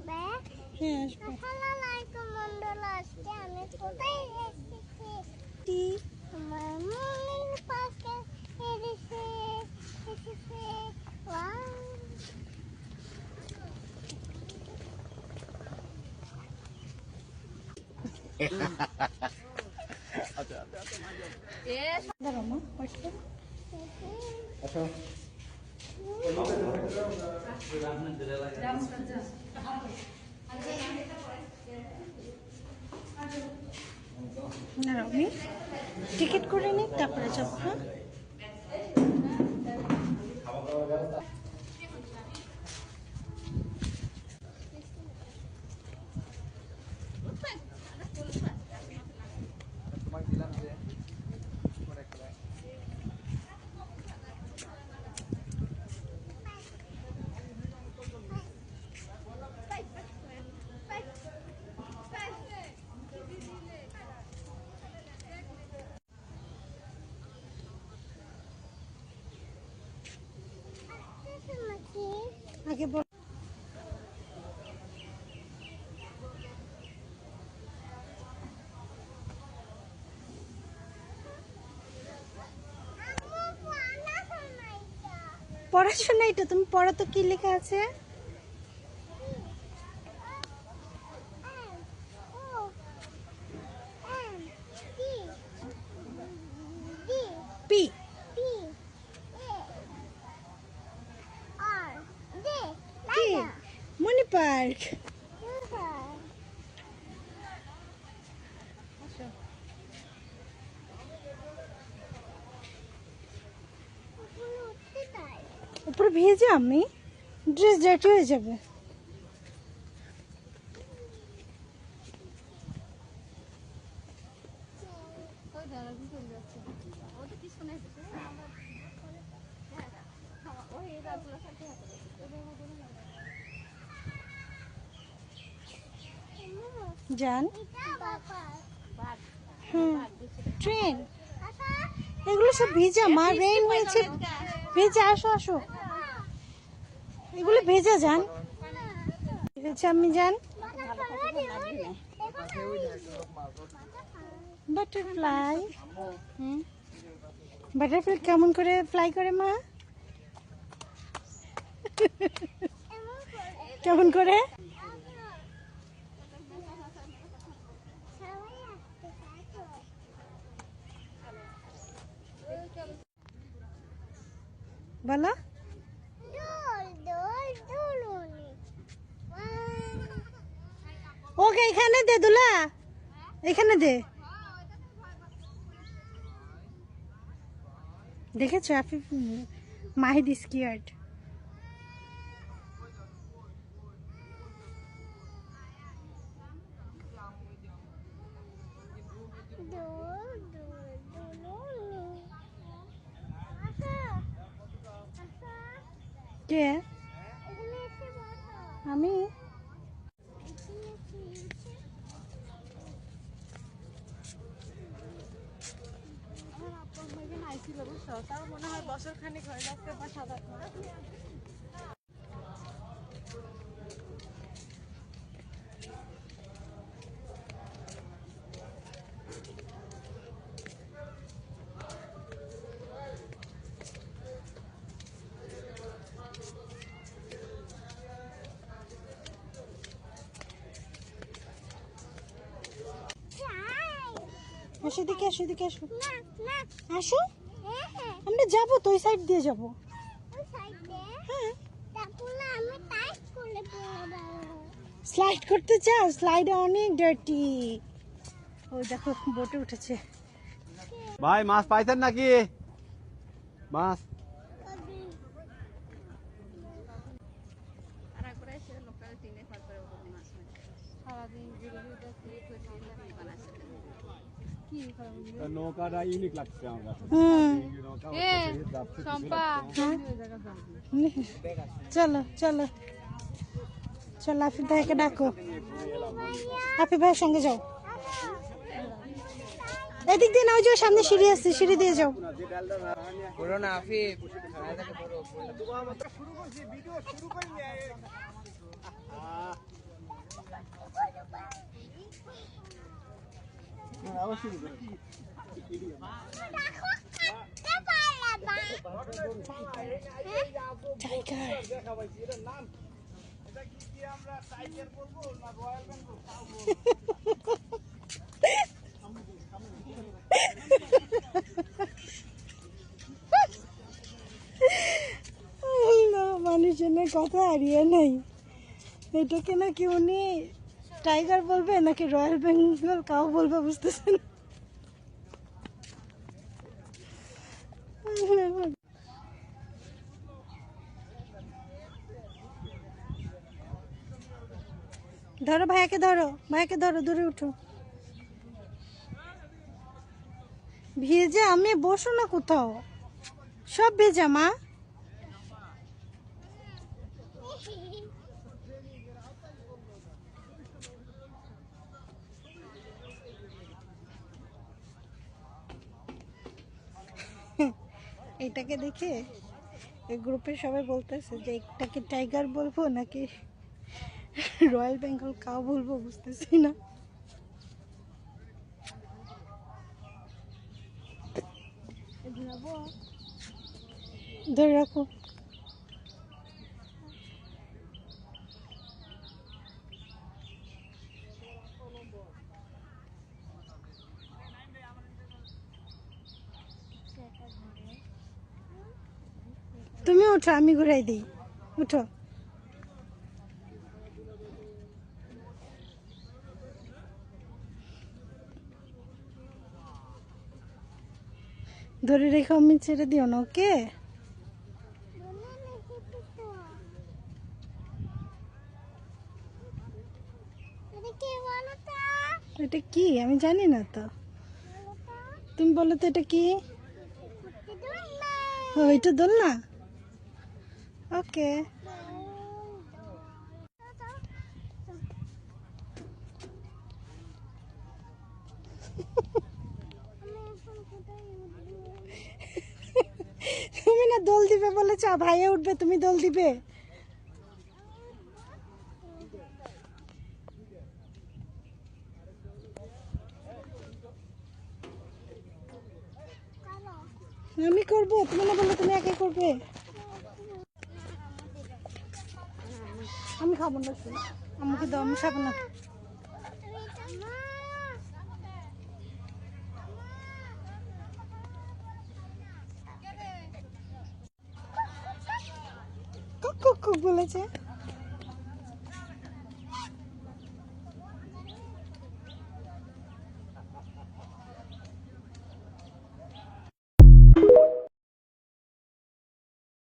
হ্যাঁ আসবো। আসসালামাইকুম বন্ধুরা, আজকে আমি কোথায় এসেছি? আমার মনের পাশে এসেছে। ওয়াও! দাঁড়াও মা, ওয়েট করো। আচ্ছা না আমি টিকিট করে নিই, তারপরে যাবো। হ্যাঁ তোমাকে দিলাম যে পরে খেলায় আগে বল। পড়াশোনা, এটা তুমি পড়া তো কি লেখা আছে? পি কি? মনি পার্ক। উপরে ভেজে আমি ড্রেস ডার্টি হয়ে যাবে। জান, ট্রেন, এগুলো সব ভিজা মা, রেইন হয়েছে, ভেজা। আসো আসো, এগুলো ভেজা জান, ভেজা আমি জান। বাটারফ্লাই, বাটারফ্লাই কেমন করে ফ্লাই করে মা? কেমন করে? বলো। ওকে এখানে দে দুলা, এখানে দে। দেখেছো আফিফ, মাহিদ স্কিয়ার্ড। কে? আমি তাও মনে হয় বছর খানিক হয়ে যাচ্ছে বা 7-8 মাস। আসো দিকে, আসো দিকে, আসো আসো, আমরা যাবো তো ওই সাইড দিয়ে যাবো। হ্যাঁ, স্লাইড করতে চাও? স্লাইড অনেক ডার্টি। ওই দেখো বোটে উঠেছে। ভাই মাছ পাইছেন নাকি? মাছ নৌকাটা ইউনিক লাগছে আমার কাছে। চলো চলো চলো, আফিফ ভাইকে ডাকো, আফিফ ভাইয়ের সঙ্গে যাও। এদিক দিয়ে না, ওই যে সামনে সিঁড়ি আছে, সিঁড়ি দিয়ে যাও। শুরু করে মানুষজনের কথা হারিয়ে নেই। এটাকে নাকি উনি টাইগার বলবে নাকি রয়্যাল বেঙ্গল কাউ বলবে বুঝতেছেন। ধরো ভাইয়াকে, ধরো ভাইয়াকে, ধরো, দূরে উঠো। ভিজে আমি বসো না কোথাও, সব ভেজা মা। এটাকে দেখে এই গ্রুপের সবাই বলতেছে যে এটাকে টাইগার বলবো নাকি রয়্যাল বেঙ্গল কাউ বলবো বুঝতেছি না। ধরে রাখো। তুমি উঠো, আমি ঘুরাই দিই, উঠো। ধরে রেখে আমি ছেড়ে দিও না, ওকে? এটা কি আমি জানি না তো, তুমি বলো তো এটা কি? ও, এটা দোলনা। ওকে। তুমি না দোল দিবে বলেছ, ভাইয়া উঠবে, তুমি দোল দিবে? আমি করবো, তুমি না বললে তুমি একাই করবে। আমি খাবো না, আমাকে দাও, আমি খাবো না। কক কক কক বলেছে।